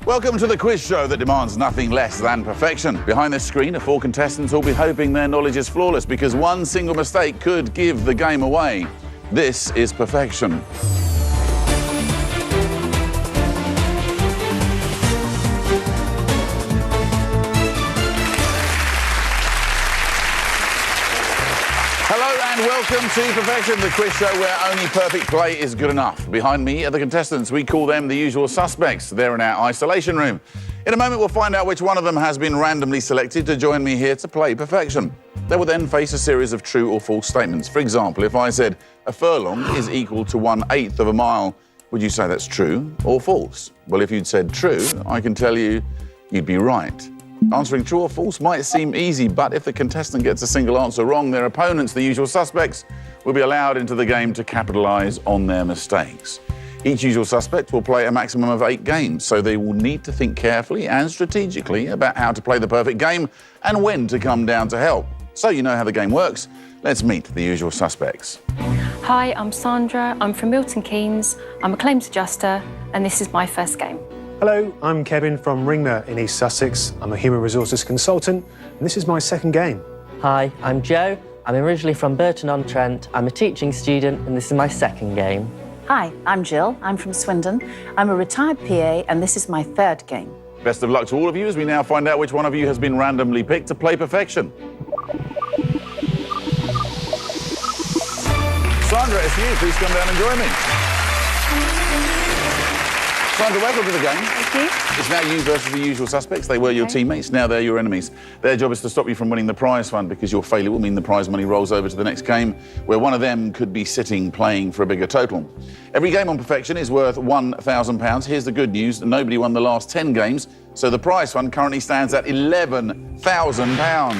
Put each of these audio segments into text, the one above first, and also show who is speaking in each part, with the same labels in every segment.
Speaker 1: Welcome to the quiz show that demands nothing less than perfection. Behind this screen are 4 contestants who'll be hoping their knowledge is flawless because one single mistake could give the game away. This is perfection. Hello and welcome to Perfection, the quiz show where only perfect play is good enough. Behind me are the contestants. We call them the usual suspects. They're in our isolation room. In a moment, we'll find out which one of them has been randomly selected to join me here to play Perfection. They will then face a series of true or false statements. For example, if I said a furlong is equal to 1/8 of a mile, would you say that's true or false? Well, if you'd said true, I can tell you you'd be right. Answering true or false might seem easy, but if the contestant gets a single answer wrong, their opponents, the usual suspects, will be allowed into the game to capitalise on their mistakes. Each usual suspect will play a maximum of 8 games, so they will need to think carefully and strategically about how to play the perfect game and when to come down to help. So you know how the game works. Let's meet the usual suspects.
Speaker 2: Hi, I'm Sandra. I'm from Milton Keynes. I'm a claims adjuster, and this is my first game.
Speaker 3: Hello, I'm Kevin from Ringmer in East Sussex. I'm a human resources consultant, and this is my second game.
Speaker 4: Hi, I'm Joe. I'm originally from Burton-on-Trent. I'm a teaching student, and this is my second game.
Speaker 5: Hi, I'm Jill. I'm from Swindon. I'm a retired PA, and this is my third game.
Speaker 1: Best of luck to all of you as we now find out which one of you has been randomly picked to play Perfection. Sandra, it's you. Please come down and join me. Sandra, welcome to the game.
Speaker 2: Thank you.
Speaker 1: It's now you versus the usual suspects. They were your teammates, now they're your enemies. Their job is to stop you from winning the prize fund because your failure will mean the prize money rolls over to the next game where one of them could be sitting playing for a bigger total. Every game on Perfection is worth £1,000. Here's the good news, nobody won the last 10 games, so the prize fund currently stands at £11,000.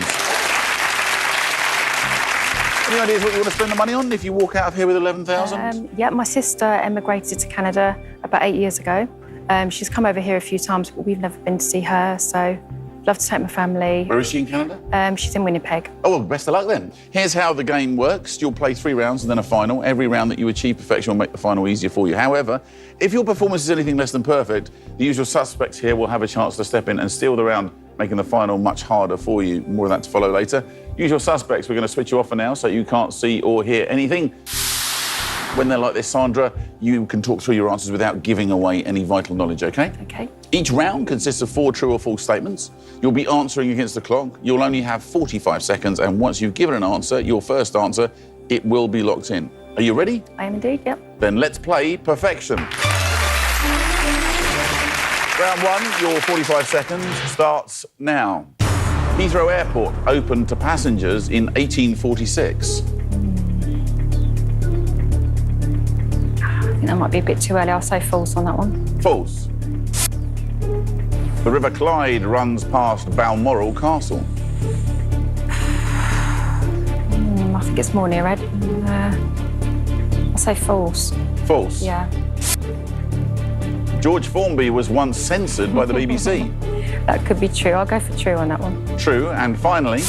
Speaker 1: Any ideas what you want to spend the money on if you walk out of here with 11,000?
Speaker 2: Yeah, my sister emigrated to Canada about 8 years ago. She's come over here a few times, but we've never been to see her, so I'd love to take my family.
Speaker 1: Where is she in Canada?
Speaker 2: She's in Winnipeg.
Speaker 1: Oh, well, best of luck then. Here's how the game works. You'll play 3 rounds and then a final. Every round that you achieve perfection will make the final easier for you. However, if your performance is anything less than perfect, the usual suspects here will have a chance to step in and steal the round, making the final much harder for you. More of that to follow later. Usual suspects, we're going to switch you off for now so you can't see or hear anything. When they're like this, Sandra, you can talk through your answers without giving away any vital knowledge, OK?
Speaker 2: OK.
Speaker 1: Each round consists of 4 true or false statements. You'll be answering against the clock. You'll only have 45 seconds, and once you've given an answer, your first answer, it will be locked in. Are you ready?
Speaker 2: I am indeed, yep.
Speaker 1: Then let's play Perfection. Round 1, your 45 seconds starts now. Heathrow Airport opened to passengers in 1846.
Speaker 2: I think that might be a bit too early. I'll say false on that one.
Speaker 1: False. The River Clyde runs past Balmoral Castle.
Speaker 2: I think it's more near Ed. I'll say false.
Speaker 1: False.
Speaker 2: Yeah.
Speaker 1: George Formby was once censored by the BBC.
Speaker 2: That could be true. I'll go for true on that one.
Speaker 1: True. And finally,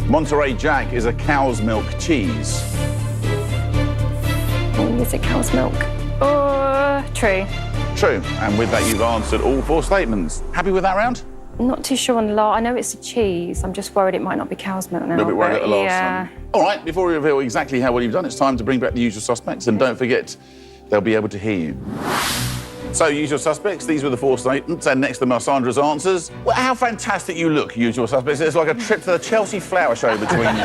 Speaker 1: Monterey Jack is a cow's milk cheese.
Speaker 2: Oh, is it cow's milk? True.
Speaker 1: True. And with that, you've answered all 4 statements. Happy with that round?
Speaker 2: Not too sure on the last. I know it's a cheese. I'm just worried it might not be cow's milk now.
Speaker 1: A little bit worried at the last
Speaker 2: yeah.
Speaker 1: one. All right, before we reveal exactly how well you've done, it's time to bring back the usual suspects. And don't forget, they'll be able to hear you. So, usual suspects, these were the 4 statements, and next to them are Sandra's answers. Well, how fantastic you look, usual suspects. It's like a trip to the Chelsea Flower Show between you,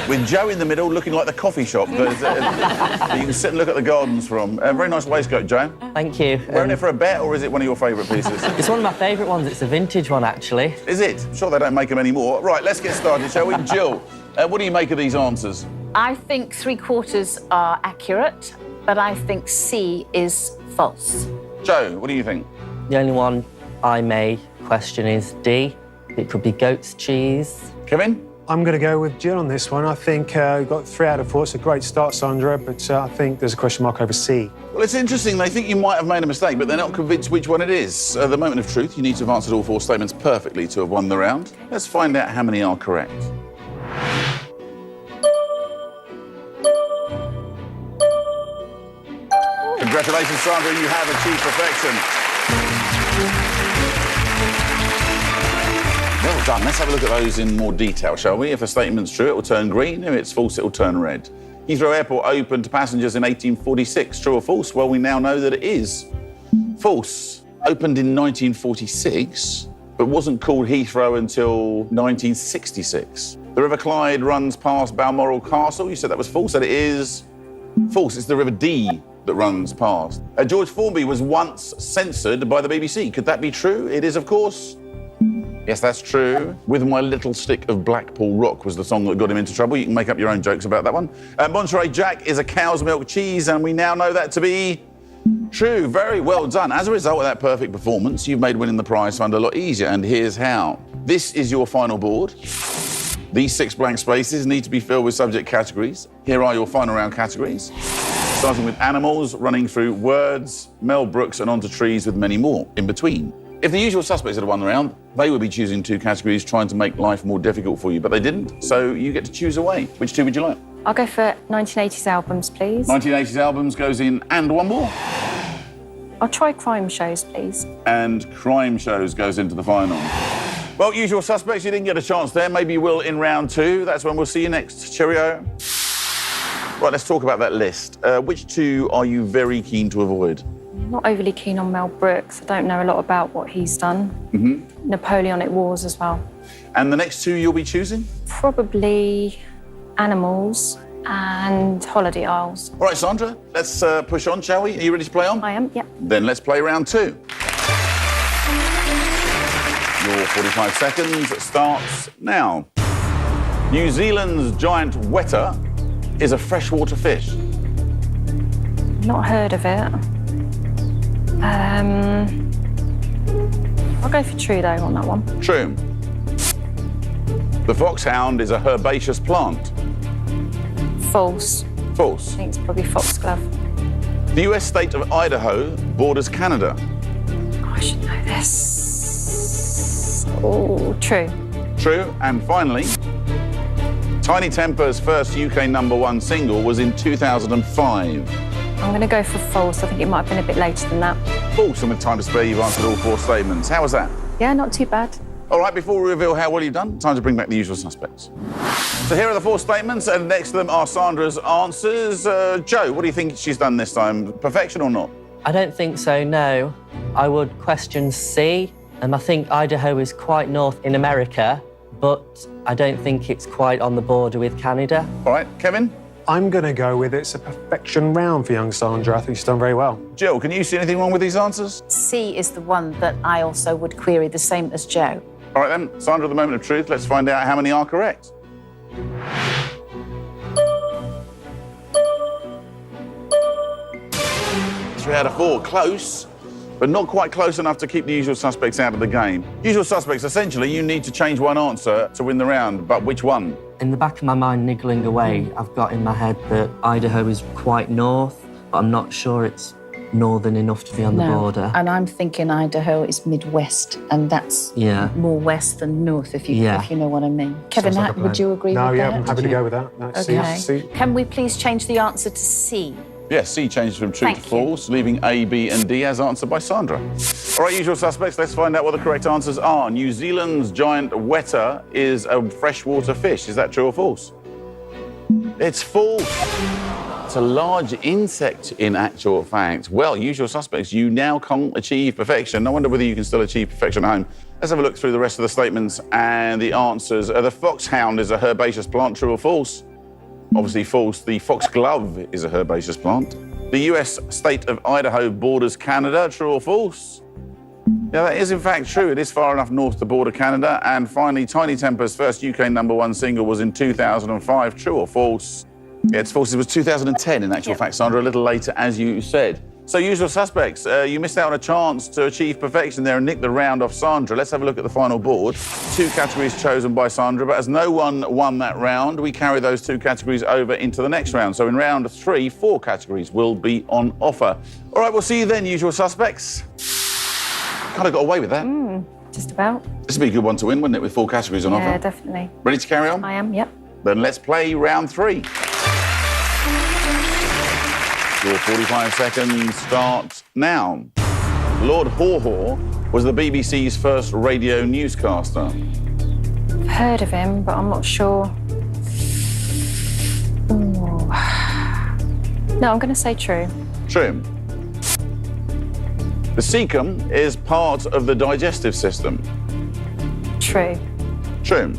Speaker 1: with Joe in the middle looking like the coffee shop that you can sit and look at the gardens from. Very nice waistcoat, Joe.
Speaker 4: Thank you.
Speaker 1: Wearing it for a bet, or is it one of your favourite pieces?
Speaker 4: It's one of my favourite ones. It's a vintage one, actually.
Speaker 1: Is it? I'm sure they don't make them anymore. Right, let's get started, shall we? Jill, what do you make of these answers?
Speaker 5: I think 3/4 are accurate, but I think C is false.
Speaker 1: Joe, what do you think?
Speaker 4: The only one I may question is D. It could be goat's cheese.
Speaker 1: Kevin?
Speaker 3: I'm going to go with Jill on this one. I think we've got 3 out of 4. It's a great start, Sandra, but I think there's a question mark over C.
Speaker 1: Well, it's interesting. They think you might have made a mistake, but they're not convinced which one it is. At the moment of truth, you need to have answered all 4 statements perfectly to have won the round. Let's find out how many are correct. Congratulations, Sandra. You have achieved perfection. Well done. Let's have a look at those in more detail, shall we? If a statement's true, it will turn green. If it's false, it will turn red. Heathrow Airport opened to passengers in 1846. True or false? Well, we now know that it is false. Opened in 1946, but wasn't called Heathrow until 1966. The River Clyde runs past Balmoral Castle. You said that was false. That it is false. It's the River Dee that runs past. George Formby was once censored by the BBC. Could that be true? It is, of course. Yes, that's true. With My Little Stick of Blackpool Rock was the song that got him into trouble. You can make up your own jokes about that one. Monterey Jack is a cow's milk cheese, and we now know that to be true. Very well done. As a result of that perfect performance, you've made winning the prize fund a lot easier, and here's how. This is your final board. These 6 blank spaces need to be filled with subject categories. Here are your final round categories. Starting with animals, running through words, Mel Brooks, and onto trees with many more in between. If the usual suspects had won the round, they would be choosing 2 categories, trying to make life more difficult for you, but they didn't, so you get to choose away. Which 2 would you like?
Speaker 2: I'll go for 1980s albums, please.
Speaker 1: 1980s albums goes in, and one more.
Speaker 2: I'll try crime shows, please.
Speaker 1: And crime shows goes into the final. Well, usual suspects, you didn't get a chance there. Maybe you will in round 2. That's when we'll see you next. Cheerio. Right, let's talk about that list. Which 2 are you very keen to avoid?
Speaker 2: Not overly keen on Mel Brooks. I don't know a lot about what he's done. Napoleonic Wars as well.
Speaker 1: And the next 2 you'll be choosing?
Speaker 2: Probably Animals and Holiday Isles.
Speaker 1: All right, Sandra, let's push on, shall we? Are you ready to play on?
Speaker 2: I am, yep.
Speaker 1: Then let's play round 2. Your 45 seconds starts now. New Zealand's giant weta is a freshwater fish.
Speaker 2: Not heard of it. I'll go for true, though, on that one.
Speaker 1: True. The foxhound is a herbaceous plant.
Speaker 2: False.
Speaker 1: False.
Speaker 2: I think it's probably foxglove.
Speaker 1: The US state of Idaho borders Canada.
Speaker 2: Oh, I should know this. Oh, true.
Speaker 1: True. And finally, Tiny Temper's first UK #1 single was in 2005.
Speaker 2: I'm going to go for false. I think it might have been a bit later than that.
Speaker 1: False, and with time to spare, you've answered all 4 statements. How was that?
Speaker 2: Yeah, not too bad.
Speaker 1: All right, before we reveal how well you've done, time to bring back the usual suspects. So here are the 4 statements, and next to them are Sandra's answers. Joe, what do you think she's done this time? Perfection or not?
Speaker 4: I don't think so, no. I would question C, and I think Idaho is quite north in America, but I don't think it's quite on the border with Canada.
Speaker 1: All right, Kevin?
Speaker 3: I'm going to go with it's a perfection round for young Sandra. I think she's done very well.
Speaker 1: Jill, can you see anything wrong with these answers?
Speaker 5: C is the one that I also would query, the same as Joe.
Speaker 1: All right then, Sandra, the moment of truth. Let's find out how many are correct. Three out of 4, close, but not quite close enough to keep the usual suspects out of the game. Usual suspects, essentially, you need to change one answer to win the round, but which one?
Speaker 4: In the back of my mind, niggling away, I've got in my head that Idaho is quite north, but I'm not sure it's northern enough to be on the border.
Speaker 5: And I'm thinking Idaho is Midwest, and that's more west than north, if you know what I mean. Kevin,
Speaker 3: Sounds like a
Speaker 5: would you agree
Speaker 3: No,
Speaker 5: with
Speaker 3: yeah,
Speaker 5: that?
Speaker 3: I'm happy to go with that. That's
Speaker 5: Okay.
Speaker 3: C.
Speaker 5: Can we please change the answer to C?
Speaker 1: Yes, C changes from true to false, leaving A, B, and D as answered by Sandra. All right, usual suspects, let's find out what the correct answers are. New Zealand's giant weta is a freshwater fish. Is that true or false? It's false. It's a large insect in actual fact. Well, usual suspects, you now can't achieve perfection. I wonder whether you can still achieve perfection at home. Let's have a look through the rest of the statements and the answers. The foxhound is a herbaceous plant, true or false? Obviously false. The foxglove is a herbaceous plant. The US state of Idaho borders Canada, true or false? Yeah, that is in fact true. It is far enough north to border Canada. And finally, Tiny Temper's first UK #1 single was in 2005, true or false? Yeah, it's false. It was 2010 in actual fact, Sandra, a little later, as you said. So, usual suspects, you missed out on a chance to achieve perfection there and nick the round off Sandra. Let's have a look at the final board. 2 categories chosen by Sandra, but as no one won that round, we carry those 2 categories over into the next round. So in round 3, 4 categories will be on offer. All right, we'll see you then, usual suspects. Kind of got away with that.
Speaker 2: Just about.
Speaker 1: This would be a good one to win, wouldn't it, with 4 categories on offer?
Speaker 2: Yeah, definitely.
Speaker 1: Ready to carry on?
Speaker 2: I am, yep.
Speaker 1: Then let's play round 3. Your 45 seconds start now. Lord Haw Haw was the BBC's first radio newscaster.
Speaker 2: I've heard of him, but I'm not sure. Ooh. No, I'm going to say true.
Speaker 1: True. The cecum is part of the digestive system.
Speaker 2: True.
Speaker 1: True.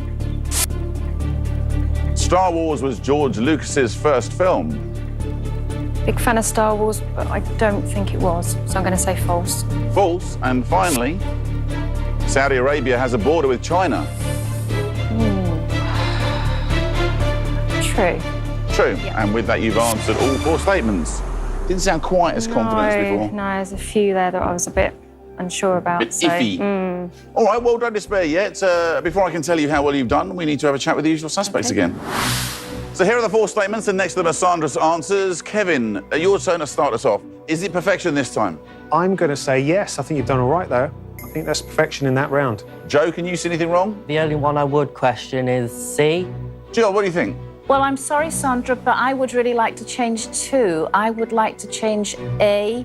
Speaker 1: Star Wars was George Lucas's first film.
Speaker 2: Big fan of Star Wars, but I don't think it was, so I'm going to say false.
Speaker 1: False. And finally, Saudi Arabia has a border with China.
Speaker 2: True.
Speaker 1: True.
Speaker 2: Yeah.
Speaker 1: And with that, you've answered all 4 statements. Didn't sound quite as confident as before.
Speaker 2: No, there's a few there that I was a bit unsure about.
Speaker 1: Bit iffy. All right, well, don't despair yet. Before I can tell you how well you've done, we need to have a chat with the usual suspects again. So here are the 4 statements, and next to them are Sandra's answers. Kevin, your turn to start us off. Is it perfection this time?
Speaker 3: I'm going to say yes. I think you've done all right, though. I think that's perfection in that round.
Speaker 1: Joe, can you see anything wrong?
Speaker 4: The only one I would question is C.
Speaker 1: Jill, what do you think?
Speaker 5: Well, I'm sorry, Sandra, but I would really like to change 2. I would like to change A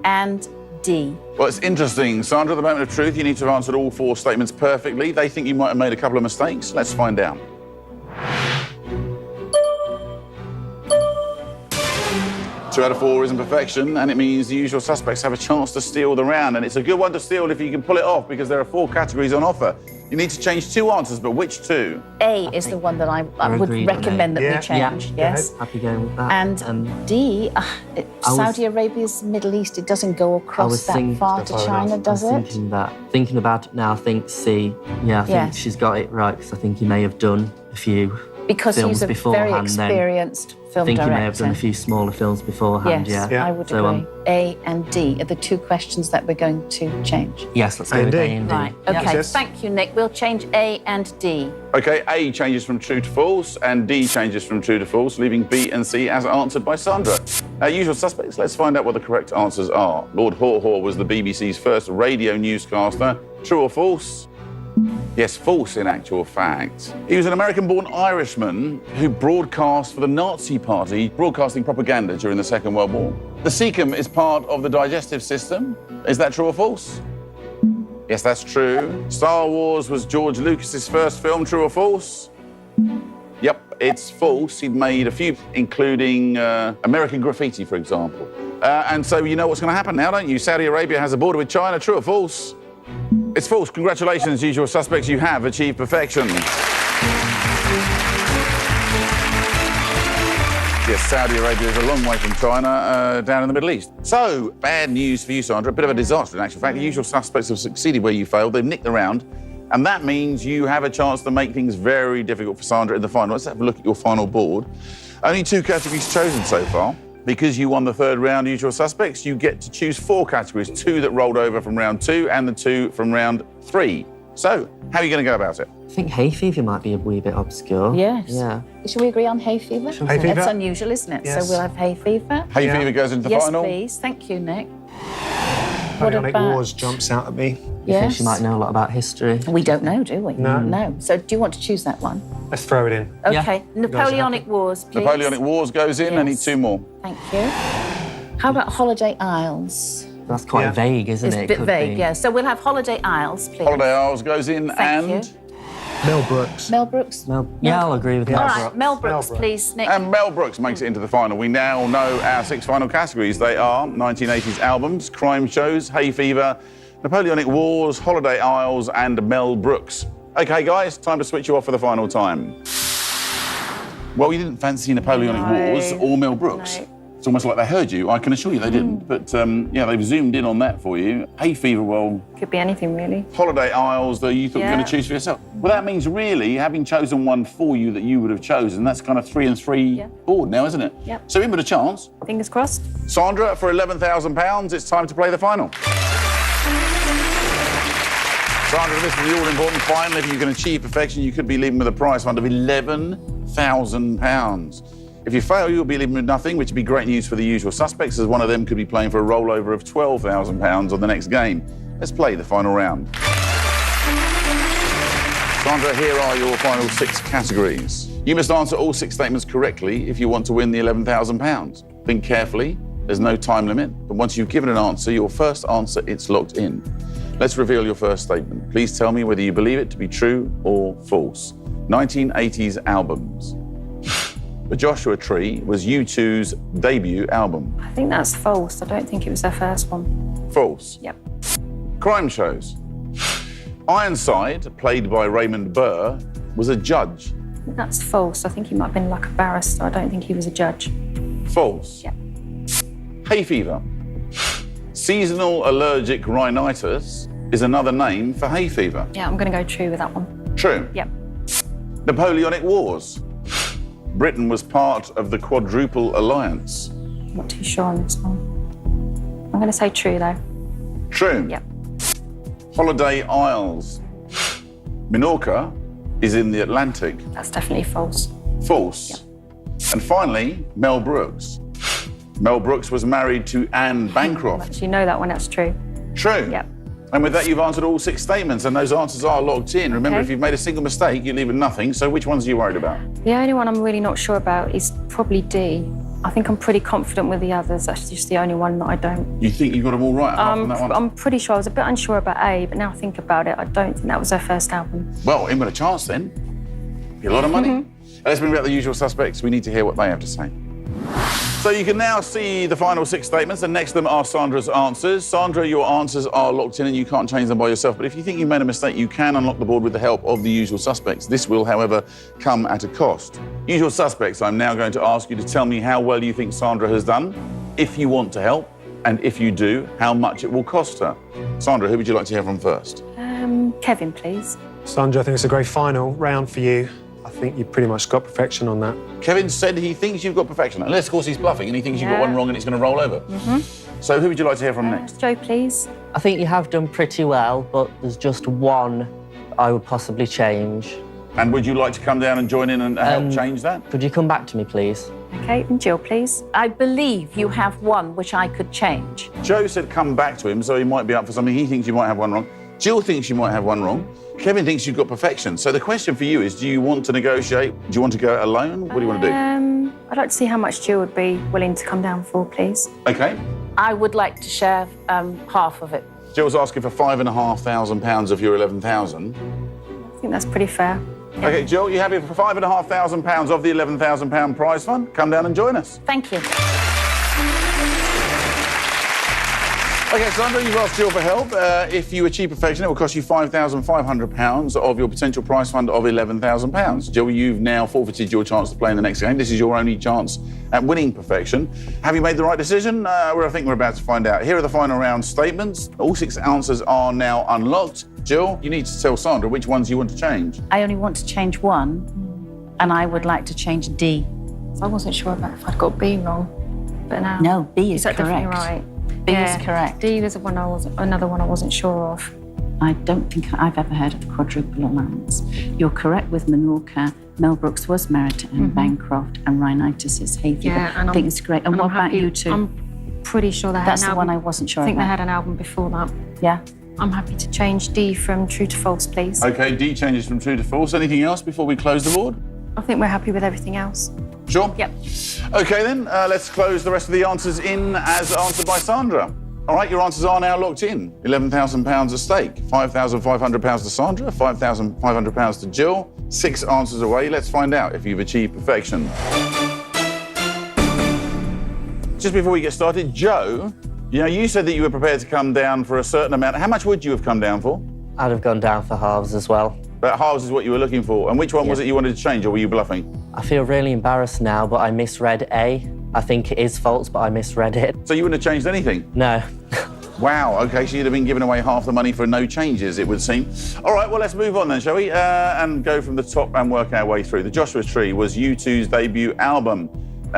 Speaker 5: and D.
Speaker 1: Well, it's interesting. Sandra, at the moment of truth, you need to have answered all 4 statements perfectly. They think you might have made a couple of mistakes. Let's find out. 2 out of 4 isn't perfection, and it means the usual suspects have a chance to steal the round. And it's a good one to steal if you can pull it off, because there are 4 categories on offer. You need to change 2 answers, but which 2?
Speaker 5: A is the one that I would recommend that we change.
Speaker 4: Yeah.
Speaker 5: Yes.
Speaker 4: Happy going with that.
Speaker 5: And D, Saudi Arabia's Middle East, it doesn't go across that far to China, does it?
Speaker 4: Thinking about it now, I think C. Yeah, I think she's got it right, because I think he may have done a few
Speaker 5: because
Speaker 4: films
Speaker 5: he's a
Speaker 4: beforehand.
Speaker 5: very experienced film
Speaker 4: I think
Speaker 5: director.
Speaker 4: he may have done a few smaller films beforehand.
Speaker 5: Yes,
Speaker 4: yeah.
Speaker 5: I would agree. A and D are the 2 questions that we're going to change.
Speaker 4: Yes, let's go with A and D.
Speaker 5: Right. Okay.
Speaker 3: Yes.
Speaker 5: Thank you, Nick. We'll change A and D.
Speaker 1: OK, A changes from true to false, and D changes from true to false, leaving B and C as answered by Sandra. Usual suspects, let's find out what the correct answers are. Lord Haw Haw was the BBC's first radio newscaster. True or false? Yes, false in actual fact. He was an American-born Irishman who broadcast for the Nazi Party, broadcasting propaganda during the Second World War. The cecum is part of the digestive system. Is that true or false? Yes, that's true. Star Wars was George Lucas's first film. True or false? Yep, it's false. He'd made a few, including American Graffiti, for example. And so you know what's going to happen now, don't you? Saudi Arabia has a border with China. True or false? It's false. Congratulations, usual suspects. You have achieved perfection. Yes, Saudi Arabia is a long way from China, down in the Middle East. So, bad news for you, Sandra. A bit of a disaster, in actual fact. The usual suspects have succeeded where you failed. They've nicked the round. And that means you have a chance to make things very difficult for Sandra in the final. Let's have a look at your final board. Only 2 categories chosen so far. Because you won the 3rd round, usual suspects, you get to choose 4 categories, 2 that rolled over from round 2 and the 2 from round 3. So, how are you going to go about it?
Speaker 4: I think hay fever might be a wee bit obscure.
Speaker 5: Yes.
Speaker 4: Yeah.
Speaker 5: Should we agree on hay fever?
Speaker 3: Hay fever?
Speaker 5: It's unusual, isn't it?
Speaker 3: Yes.
Speaker 5: So we'll have hay fever.
Speaker 1: Hay fever goes into the
Speaker 5: Yes,
Speaker 1: final?
Speaker 5: please. Thank you, Nick.
Speaker 3: Napoleonic
Speaker 5: about-
Speaker 3: Wars jumps out at me.
Speaker 4: I think
Speaker 5: Yes.
Speaker 4: she might know a lot about history.
Speaker 5: We don't know, do we?
Speaker 3: No.
Speaker 5: No. So do you want to choose that one?
Speaker 3: Let's throw it in.
Speaker 4: Yeah.
Speaker 5: Okay. Napoleonic Wars, please.
Speaker 1: Napoleonic Wars goes in. I need
Speaker 5: Yes.
Speaker 1: 2 more.
Speaker 5: Thank you. How about Holiday Isles?
Speaker 4: That's quite
Speaker 3: Yeah.
Speaker 4: vague, isn't
Speaker 5: It's
Speaker 4: it?
Speaker 5: a bit
Speaker 4: Could
Speaker 5: vague,
Speaker 4: be.
Speaker 5: yeah. So we'll have Holiday Isles, please.
Speaker 1: Holiday Isles goes in,
Speaker 5: Thank
Speaker 1: and
Speaker 5: you.
Speaker 3: Mel Brooks.
Speaker 5: Mel Brooks?
Speaker 4: Yeah, I'll agree with
Speaker 3: Yeah.
Speaker 5: All
Speaker 4: Mel
Speaker 5: right,
Speaker 4: Brooks.
Speaker 5: Mel Brooks,
Speaker 3: Mel Brooks.
Speaker 5: please, Nick.
Speaker 1: Mel Brooks makes it into the final. We now know our 6 final categories. They are 1980s albums, crime shows, hay fever, Napoleonic Wars, Holiday Isles, and Mel Brooks. OK, guys, time to switch you off for the final time. Well, you didn't fancy Napoleonic
Speaker 2: No.
Speaker 1: Wars or Mel Brooks.
Speaker 2: No.
Speaker 1: It's almost like they heard you. I can assure you they didn't. But, yeah, they've zoomed in on that for you. Hay fever, well,
Speaker 2: Could be anything, really.
Speaker 1: Holiday Isles that you thought you were
Speaker 2: Yeah.
Speaker 1: going to choose for yourself. Well, that means really, having chosen one for you that you would have chosen, that's kind of 3 and 3
Speaker 2: Yeah.
Speaker 1: board now, isn't it?
Speaker 2: Yep.
Speaker 1: So in with a chance.
Speaker 2: Fingers crossed.
Speaker 1: Sandra, for £11,000, it's time to play the final. Sandra, this is the all-important final. If you can achieve perfection, you could be leaving with a prize fund of £11,000. If you fail, you'll be leaving with nothing, which would be great news for the usual suspects, as one of them could be playing for a rollover of £12,000 on the next game. Let's play the final round. Sandra, here are your final 6 categories. You must answer all 6 statements correctly if you want to win the £11,000. Think carefully, There's no time limit, but once you've given an answer, your first answer, it's locked in. Let's reveal your first statement. Please tell me whether you believe it to be true or false. 1980s albums. The Joshua Tree was U2's debut album.
Speaker 2: I think that's false. I don't think it was their first one.
Speaker 1: False.
Speaker 2: Yep.
Speaker 1: Crime shows. Ironside, played by Raymond Burr, was a judge.
Speaker 2: I think that's false. I think he might have been like a barrister. I don't think he was a judge.
Speaker 1: False.
Speaker 2: Yep.
Speaker 1: Hay fever. Seasonal allergic rhinitis is another name for hay fever.
Speaker 2: Yeah, I'm going to go true with that one.
Speaker 1: True.
Speaker 2: Yep.
Speaker 1: Napoleonic Wars. Britain was part of the Quadruple Alliance.
Speaker 2: Not too sure on this one. I'm going to say true, though.
Speaker 1: True.
Speaker 2: Yep.
Speaker 1: Holiday Isles. Minorca is in the Atlantic.
Speaker 2: That's definitely false.
Speaker 1: False.
Speaker 2: Yep.
Speaker 1: And finally, Mel Brooks. Mel Brooks was married to Anne Bancroft.
Speaker 2: Actually, know that one. That's true.
Speaker 1: True.
Speaker 2: Yep.
Speaker 1: And with that, you've answered all 6 statements, and those answers are locked in. Remember,
Speaker 2: Okay.
Speaker 1: if you've made a single mistake, you leave with nothing. So which ones are you worried about?
Speaker 2: The only one I'm really not sure about is probably D. I think I'm pretty confident with the others. That's just the only one that I don't.
Speaker 1: You think you got them all right apart from that one?
Speaker 2: I'm pretty sure. I was a bit unsure about A, but now I think about it, I don't think that was their first album.
Speaker 1: Well, in with a chance then. Be a lot of money. Let's bring back the usual suspects. We need to hear what they have to say. So you can now see the final 6 statements, and next to them are Sandra's answers. Sandra, your answers are locked in and you can't change them by yourself. But if you think you made a mistake, you can unlock the board with the help of the usual suspects. This will, however, come at a cost. Usual suspects, I'm now going to ask you to tell me how well you think Sandra has done, if you want to help, and if you do, how much it will cost her. Sandra, who would you like to hear from first?
Speaker 2: Kevin, please.
Speaker 3: Sandra, I think it's a great final round for you. I think you pretty much got perfection on that.
Speaker 1: Kevin said he thinks you've got perfection, unless, of course, he's bluffing and he thinks you've got
Speaker 2: Yeah.
Speaker 1: one wrong and it's going to roll over. So who would you like to hear from next?
Speaker 2: Joe, please.
Speaker 4: I think you have done pretty well, but there's just one I would possibly change.
Speaker 1: And would you like to come down and join in and help change that?
Speaker 4: Could you come back to me, please?
Speaker 2: Okay, and Jill, please.
Speaker 5: I believe you have one which I could change.
Speaker 1: Joe said come back to him, so he might be up for something. He thinks you might have one wrong. Jill thinks you might have one wrong. Kevin thinks you've got perfection. So the question for you is, do you want to negotiate? Do you want to go alone? What do you want to do?
Speaker 2: I'd like to see how much Jill would be willing to come down for, please.
Speaker 1: Okay.
Speaker 5: I would like to share half of it.
Speaker 1: Jill's asking for £5,500 of your 11,000.
Speaker 2: I think that's pretty fair.
Speaker 1: Okay, Jill, you happy for £5,500 of the £11,000 prize fund? Come down and join us.
Speaker 5: Thank you.
Speaker 1: Okay, Sandra, you've asked Jill for help. If you achieve perfection, it will cost you £5,500 of your potential prize fund of £11,000. Jill, you've now forfeited your chance to play in the next game. This is your only chance at winning perfection. Have you made the right decision? Well, I think we're about to find out. Here are the final round statements. All 6 answers are now unlocked. Jill, you need to tell Sandra which ones you want to change.
Speaker 5: I only want to change one, and I would like to change D.
Speaker 2: So I wasn't sure about if I'd got B wrong, but now...
Speaker 5: No, B is
Speaker 2: that definitely
Speaker 5: correct.
Speaker 2: right?
Speaker 5: B is correct.
Speaker 2: D was another one I wasn't sure of.
Speaker 5: I don't think I've ever heard of the Quadruple Alliance. You're correct with Minorca. Mel Brooks was married to Anne Bancroft, and rhinitis is hay fever.
Speaker 2: Yeah, and
Speaker 5: I think it's great. And what
Speaker 2: I'm
Speaker 5: about
Speaker 2: happy-
Speaker 5: you two?
Speaker 2: I'm pretty sure they had
Speaker 5: That's
Speaker 2: an
Speaker 5: the
Speaker 2: album.
Speaker 5: one I wasn't sure
Speaker 2: I think
Speaker 5: about.
Speaker 2: they had an album before that.
Speaker 5: Yeah.
Speaker 2: I'm happy to change D from true to false, please.
Speaker 1: Okay, D changes from true to false. Anything else before we close the board?
Speaker 2: I think we're happy with everything else.
Speaker 1: Sure?
Speaker 2: Yep.
Speaker 1: Okay, then, let's close the rest of the answers in as answered by Sandra. All right, your answers are now locked in. £11,000 at stake, £5,500 to Sandra, £5,500 to Jill. 6 answers away. Let's find out if you've achieved perfection. Just before we get started, Joe, you said that you were prepared to come down for a certain amount. How much would you have come down for?
Speaker 4: I'd have gone down for halves as well.
Speaker 1: About halves is what you were looking for. And which one was
Speaker 4: Yeah.
Speaker 1: it you wanted to change, or were you bluffing?
Speaker 4: I feel really embarrassed now, but I misread A. I think it is false, but I misread it.
Speaker 1: So you wouldn't have changed anything?
Speaker 4: No.
Speaker 1: Wow, okay, so you'd have been giving away half the money for no changes, it would seem. All right, well, let's move on then, shall we? And go from the top and work our way through. The Joshua Tree was U2's debut album.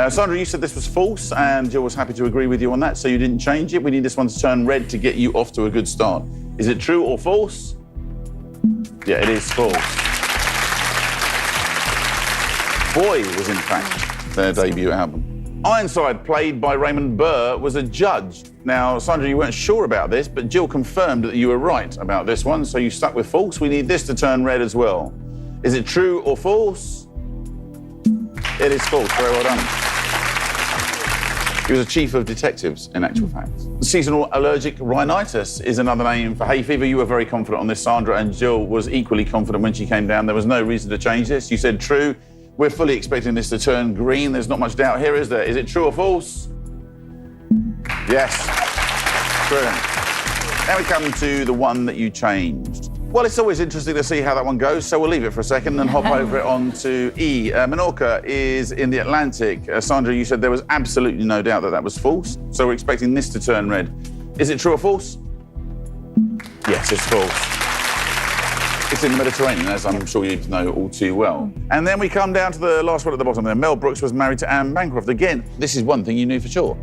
Speaker 1: Sandra, you said this was false, and Jill was happy to agree with you on that, so you didn't change it. We need this one to turn red to get you off to a good start. Is it true or false? Yeah, it is false. Boy was, in fact, their debut album. Ironside, played by Raymond Burr, was a judge. Now, Sandra, you weren't sure about this, but Jill confirmed that you were right about this one, so you stuck with false. We need this to turn red as well. Is it true or false? It is false. Very well done. He was a chief of detectives, in actual fact. Seasonal allergic rhinitis is another name for hay fever. You were very confident on this, Sandra, and Jill was equally confident when she came down. There was no reason to change this. You said true. We're fully expecting this to turn green. There's not much doubt here, is there? Is it true or false? Yes. True. Now we come to the one that you changed. Well, it's always interesting to see how that one goes, so we'll leave it for a second and hop over it on to E. Menorca is in the Atlantic. Sandra, you said there was absolutely no doubt that that was false, so we're expecting this to turn red. Is it true or false? Yes, it's false. It's in the Mediterranean, as I'm sure you know all too well. And then we come down to the last one at the bottom there. Mel Brooks was married to Anne Bancroft. Again, this is one thing you knew for sure.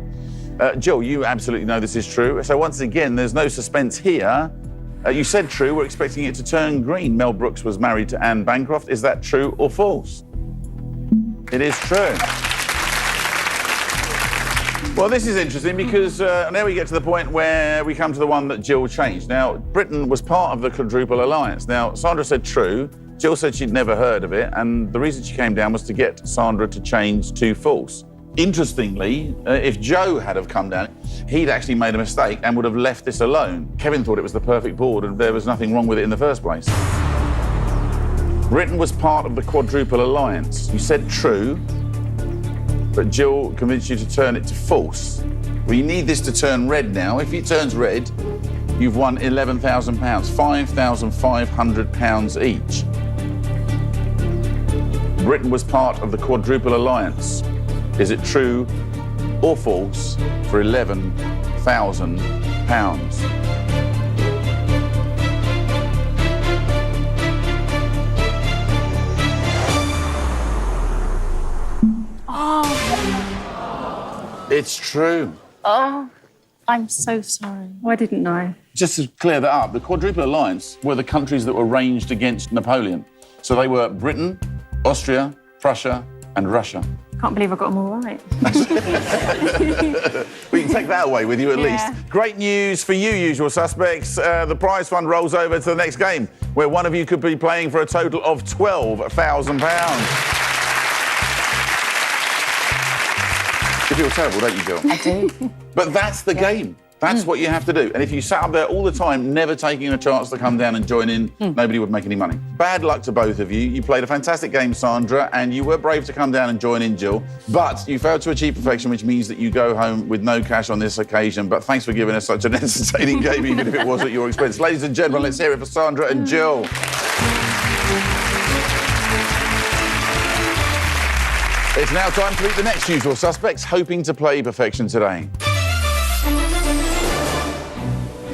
Speaker 1: Jill, you absolutely know this is true. So once again, there's no suspense here. You said true. We're expecting it to turn green. Mel Brooks was married to Anne Bancroft. Is that true or false? It is true. Well, this is interesting because now we get to the point where we come to the one that Jill changed. Now, Britain was part of the Quadruple Alliance. Now, Sandra said true. Jill said she'd never heard of it. And the reason she came down was to get Sandra to change to false. Interestingly, if Joe had have come down, he'd actually made a mistake and would have left this alone. Kevin thought it was the perfect board and there was nothing wrong with it in the first place. Britain was part of the Quadruple Alliance. You said true, but Jill convinced you to turn it to false. We need this to turn red now. If it turns red, you've won £11,000, £5,500 each. Britain was part of the Quadruple Alliance. Is it true or false for £11,000?
Speaker 5: Oh.
Speaker 1: It's true.
Speaker 5: Oh, I'm so sorry.
Speaker 2: Oh, I didn't know.
Speaker 1: Just to clear that up, the Quadruple Alliance were the countries that were ranged against Napoleon. So they were Britain, Austria, Prussia, and Russia.
Speaker 2: Can't believe I got them all right.
Speaker 1: We can take that away with you at
Speaker 2: Yeah.
Speaker 1: least. Great news for you, usual suspects. The prize fund rolls over to the next game, where one of you could be playing for a total of £12,000. You feel terrible, don't you, Jill?
Speaker 5: I do.
Speaker 1: But that's the game. That's what you have to do. And if you sat up there all the time, never taking a chance to come down and join in, nobody would make any money. Bad luck to both of you. You played a fantastic game, Sandra, and you were brave to come down and join in, Jill. But you failed to achieve perfection, which means that you go home with no cash on this occasion. But thanks for giving us such an entertaining game, even if it was at your expense. Ladies and gentlemen, let's hear it for Sandra and Jill. It's now time to meet the next usual suspects, hoping to play perfection today.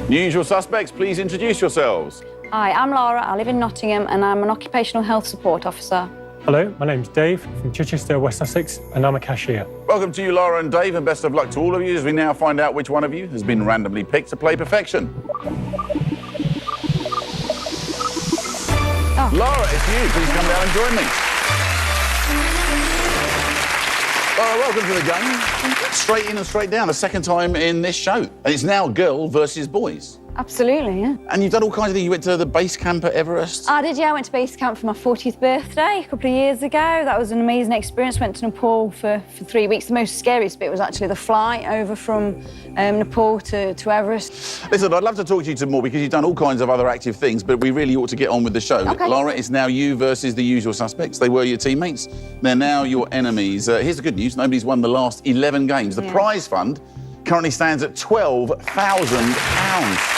Speaker 1: Usual suspects, please introduce yourselves.
Speaker 6: Hi, I'm Laura. I live in Nottingham and I'm an occupational health support officer.
Speaker 7: Hello, my name's Dave from Chichester, West Sussex, and I'm a cashier.
Speaker 1: Welcome to you, Laura and Dave, and best of luck to all of you as we now find out which one of you has been randomly picked to play perfection.
Speaker 6: Oh.
Speaker 1: Laura, it's you. Please come down and join me. Laura, welcome to the game. Straight in and straight down, the second time in this show. And it's now girl versus boys.
Speaker 6: Absolutely, yeah.
Speaker 1: And you've done all kinds of things. You went to the base camp at Everest.
Speaker 6: I did, yeah. I went to base camp for my 40th birthday a couple of years ago. That was an amazing experience. Went to Nepal for 3 weeks. The most scariest bit was actually the flight over from Nepal to Everest.
Speaker 1: Listen, I'd love to talk to you some more because you've done all kinds of other active things, but we really ought to get on with the show.
Speaker 6: Okay.
Speaker 1: Laura, it's now you versus the usual suspects. They were your teammates. They're now your enemies. Here's the good news. Nobody's won the last 11 games. The prize fund currently stands at £12,000.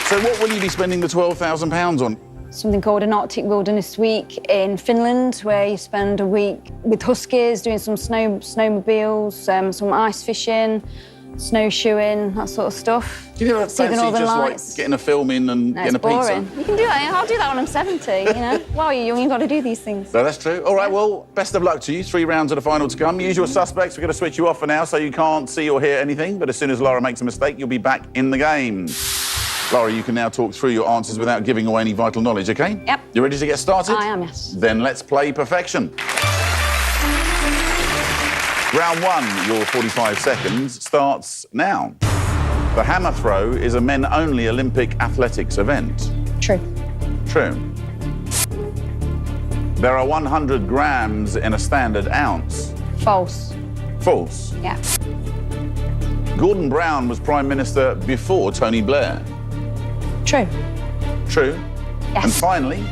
Speaker 1: So what will you be spending the £12,000 on?
Speaker 6: Something called an Arctic Wilderness Week in Finland, where you spend a week with huskies, doing some snowmobiles, some ice fishing, snowshoeing, that sort of stuff.
Speaker 1: Do you ever
Speaker 6: See the
Speaker 1: fancy
Speaker 6: Northern
Speaker 1: just
Speaker 6: Lights.
Speaker 1: like getting a film in and
Speaker 6: No,
Speaker 1: getting
Speaker 6: it's
Speaker 1: a pizza?
Speaker 6: boring. You can do that. I'll do that when I'm 70, you know. While you're young, you've got to do these things.
Speaker 1: No, that's true. All right, well, best of luck to you. 3 rounds of the final to come. Usual suspects, we're going to switch you off for now so you can't see or hear anything. But as soon as Laura makes a mistake, you'll be back in the game. Laura, you can now talk through your answers without giving away any vital knowledge, OK?
Speaker 6: Yep.
Speaker 1: You ready to get started?
Speaker 6: I am, yes.
Speaker 1: Then let's play perfection. Round 1, your 45 seconds, starts now. The hammer throw is a men-only Olympic athletics event.
Speaker 6: True.
Speaker 1: True. There are 100 grams in a standard ounce.
Speaker 6: False.
Speaker 1: False.
Speaker 6: Yeah.
Speaker 1: Gordon Brown was Prime Minister before Tony Blair.
Speaker 6: True.
Speaker 1: True.
Speaker 6: Yes.
Speaker 1: And finally,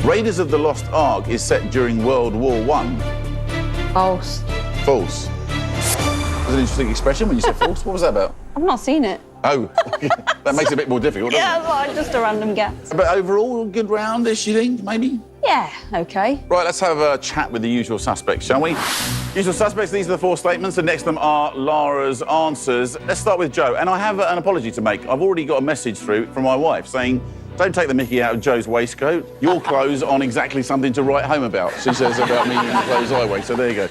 Speaker 1: Raiders of the Lost Ark is set during World War I.
Speaker 6: False.
Speaker 1: False. That was an interesting expression when you said false. What was that about?
Speaker 6: I've not seen it.
Speaker 1: Oh, that makes it a bit more difficult, doesn't
Speaker 6: Yeah, well, just a random guess.
Speaker 1: it? But overall, good round-ish, you think, maybe?
Speaker 6: Yeah, okay.
Speaker 1: Right, let's have a chat with the usual suspects, shall we? Usual suspects, these are the 4 statements, and next to them are Lara's answers. Let's start with Joe, and I have an apology to make. I've already got a message through from my wife saying, don't take the mickey out of Joe's waistcoat. Your clothes aren't exactly something to write home about, she says about me and the clothes I wear, so there you go.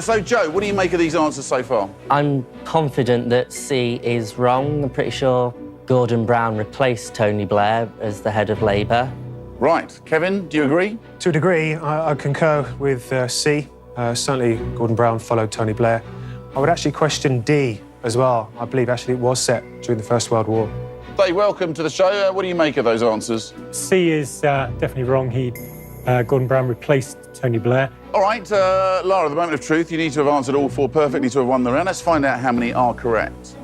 Speaker 1: So, Joe, what do you make of these answers so far?
Speaker 4: I'm confident that C is wrong. I'm pretty sure Gordon Brown replaced Tony Blair as the head of Labour.
Speaker 1: Right, Kevin, do you agree?
Speaker 3: To a degree, I concur with C. Certainly, Gordon Brown followed Tony Blair. I would actually question D as well. I believe actually it was set during the First World War.
Speaker 1: Dave, welcome to the show. What do you make of those answers?
Speaker 7: C is definitely wrong. Gordon Brown replaced Tony Blair.
Speaker 1: All right, Lara, the moment of truth. You need to have answered all 4 perfectly to have won the round. Let's find out how many are correct.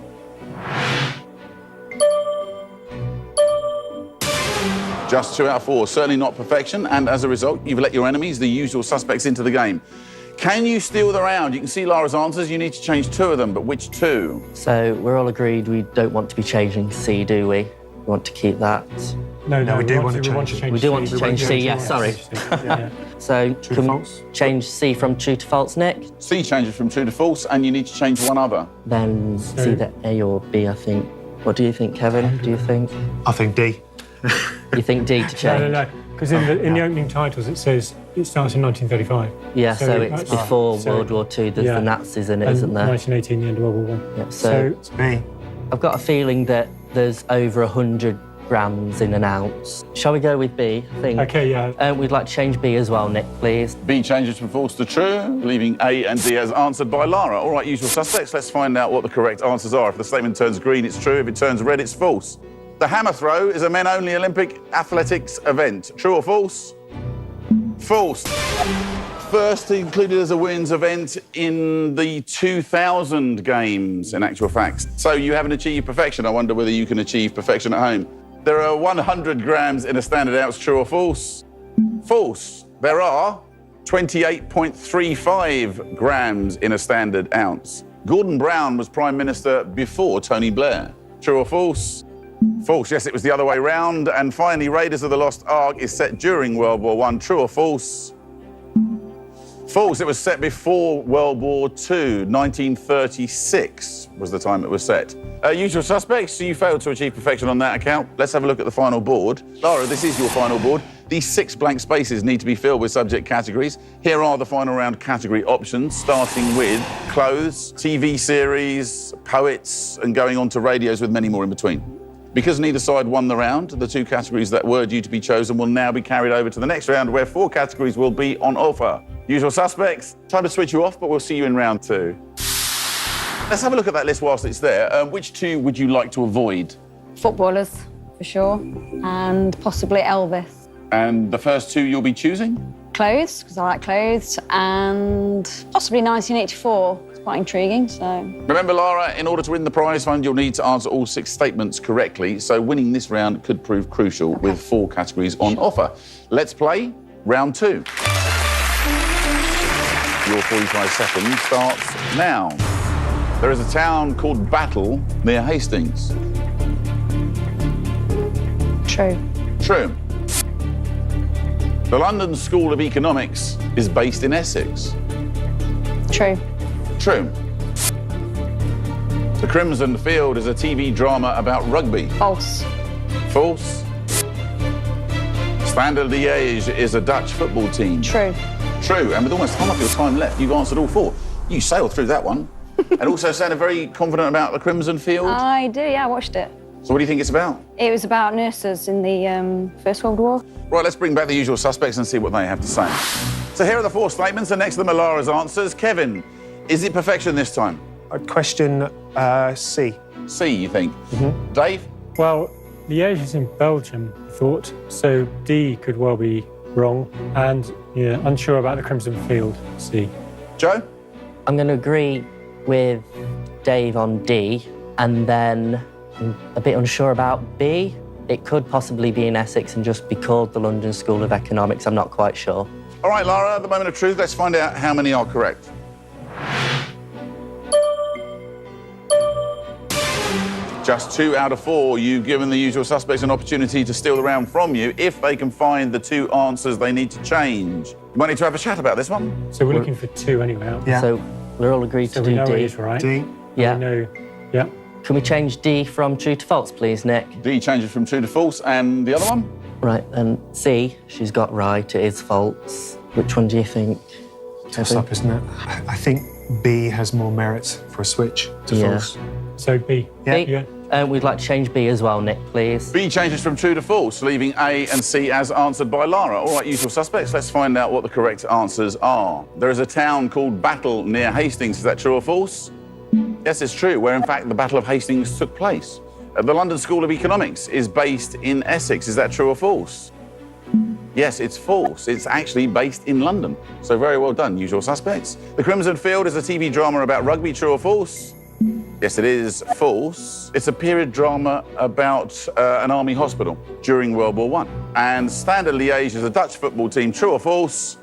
Speaker 1: Just 2 out of 4, certainly not perfection, and as a result, you've let your enemies, the usual suspects, into the game. Can you steal the round? You can see Lara's answers. You need to change 2 of them, but which 2?
Speaker 4: So we're all agreed we don't want to be changing C, do we? We want to keep that.
Speaker 7: No,
Speaker 3: we do want to
Speaker 7: change.
Speaker 3: change.
Speaker 7: We
Speaker 4: We do want to change C, yeah, sorry.
Speaker 7: Yeah.
Speaker 4: So
Speaker 3: True to
Speaker 4: can we
Speaker 3: false?
Speaker 4: change C from true to false, Nick?
Speaker 1: C changes from true to false, and you need to change 1 other.
Speaker 4: Then it's either A or B, I think. What do you think, Kevin? Do you think?
Speaker 3: I think D.
Speaker 4: You think D to change?
Speaker 7: No. Because in the opening titles it says it starts in 1935.
Speaker 4: Yeah, so it's
Speaker 7: that's-
Speaker 4: before
Speaker 7: so-
Speaker 4: World War II. There's
Speaker 7: yeah.
Speaker 4: the Nazis in it,
Speaker 7: And
Speaker 4: isn't there?
Speaker 7: 1918, the end of World War I.
Speaker 4: Yeah, so
Speaker 3: B.
Speaker 4: I've got a feeling that there's over 100 grams in an ounce. Shall we go with B, I think?
Speaker 7: Okay, yeah.
Speaker 4: We'd like to change B as well, Nick, please.
Speaker 1: B changes from false to true, leaving A and D as answered by Lara. All right, usual suspects, let's find out what the correct answers are. If the statement turns green, it's true. If it turns red, it's false. The hammer throw is a men-only Olympic athletics event. True or false? False. First included as a women's event in the 2000 games, in actual fact. So you haven't achieved perfection. I wonder whether you can achieve perfection at home. There are 100 grams in a standard ounce. True or false? False. There are 28.35 grams in a standard ounce. Gordon Brown was Prime Minister before Tony Blair. True or false? False. Yes, it was the other way round. And finally, Raiders of the Lost Ark is set during World War I. True or false? False. It was set before World War II. 1936 was the time it was set. Usual suspects, so you failed to achieve perfection on that account. Let's have a look at the final board. Lara, this is your final board. These 6 blank spaces need to be filled with subject categories. Here are the final round category options, starting with clothes, TV series, poets, and going on to radios with many more in between. Because neither side won the round, the 2 categories that were due to be chosen will now be carried over to the next round, where 4 categories will be on offer. Usual suspects, time to switch you off, but we'll see you in round 2. Let's have a look at that list whilst it's there. Which 2 would you like to avoid?
Speaker 6: Footballers, for sure. And possibly Elvis.
Speaker 1: And the first 2 you'll be choosing?
Speaker 6: Clothes, because I like clothes. And possibly 1984. It's quite intriguing, so...
Speaker 1: Remember, Lara, in order to win the prize fund, you'll need to answer all 6 statements correctly. So winning this round could prove crucial with 4 categories on offer. Let's play round 2. Your 45 seconds starts now. There is a town called Battle near Hastings.
Speaker 6: True.
Speaker 1: True. The London School of Economics is based in Essex.
Speaker 6: True.
Speaker 1: True. The Crimson Field is a TV drama about rugby.
Speaker 6: False.
Speaker 1: False. Standard Liège is a Dutch football team.
Speaker 6: True.
Speaker 1: True. And with almost half your time left, you've answered all 4. You sailed through that one. And also sounded very confident about the Crimson Field.
Speaker 6: I do, yeah, I watched it.
Speaker 1: So what do you think it's about?
Speaker 6: It was about nurses in the First World War.
Speaker 1: Right, let's bring back the usual suspects and see what they have to say. So here are the 4 statements, and next to them are Lara's answers. Kevin, is it perfection this time?
Speaker 3: I'd question C.
Speaker 1: C, you think? Dave?
Speaker 7: Well, Liège is in Belgium, I thought, so D could well be wrong. And, yeah, unsure about the Crimson Field, C.
Speaker 1: Joe?
Speaker 4: I'm going to agree with Dave on D, and then I'm a bit unsure about B. It could possibly be in Essex and just be called the London School of Economics. I'm not quite sure.
Speaker 1: All right, Lara, the moment of truth. Let's find out how many are correct. Just 2 out of 4. You've given the usual suspects an opportunity to steal the round from you if they can find the 2 answers they need to change. You might need to have a chat about this one.
Speaker 7: So we're looking for 2 anyway, aren't we?
Speaker 3: Yeah.
Speaker 4: So we're all agreed
Speaker 7: So
Speaker 4: to
Speaker 7: we
Speaker 4: do
Speaker 7: know
Speaker 4: D.
Speaker 7: it is right.
Speaker 3: D.
Speaker 4: Yeah.
Speaker 7: We know, yeah.
Speaker 4: Can we change D from true to false, please, Nick?
Speaker 1: D changes from true to false, and the other one?
Speaker 4: Right, and C, she's got right, it is false. Which one do you think?
Speaker 3: Toss up, isn't it? I think B has more merit for a switch to
Speaker 4: Yeah.
Speaker 3: false.
Speaker 7: So B.
Speaker 3: Yeah.
Speaker 4: B?
Speaker 7: Yeah.
Speaker 4: We'd like to change B as well, Nick, please.
Speaker 1: B changes from true to false, leaving A and C as answered by Lara. All right, usual suspects, let's find out what the correct answers are. There is a town called Battle near Hastings. Is that true or false? Yes, it's true, where in fact the Battle of Hastings took place. The London School of Economics is based in Essex. Is that true or false? Yes, it's false. It's actually based in London. So very well done, usual suspects. The Crimson Field is a TV drama about rugby. True or false? Yes, it is false. It's a period drama about an army hospital during World War I. And Standard Liège is a Dutch football team. True or false?